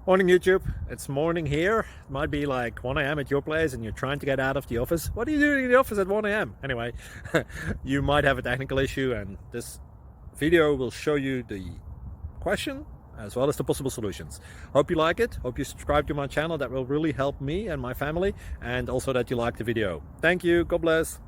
Morning YouTube, it's morning here. It might be like 1 a.m. at your place and you're trying to get out of the office. What are you doing in the office at 1 a.m.? Anyway, you might have a technical issue and this video will show you the question as well as the possible solutions. Hope you like it, hope you subscribe to my channel. That will really help me and my family, and also that you like the video. Thank you, God bless.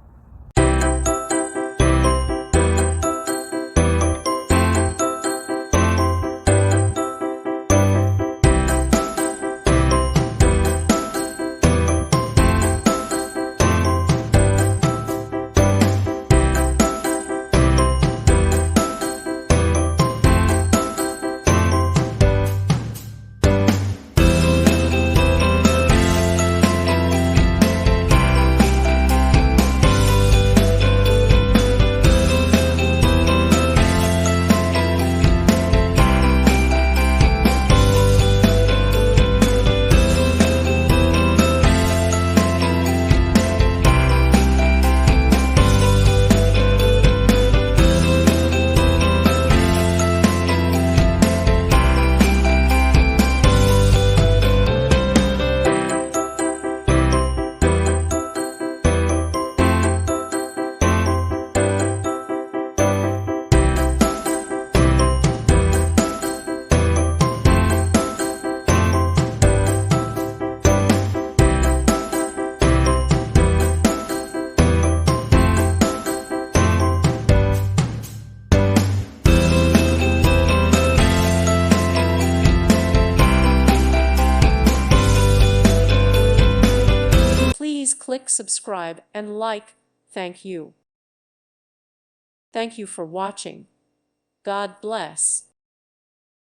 Please click subscribe and like. Thank you. Thank you for watching. God bless.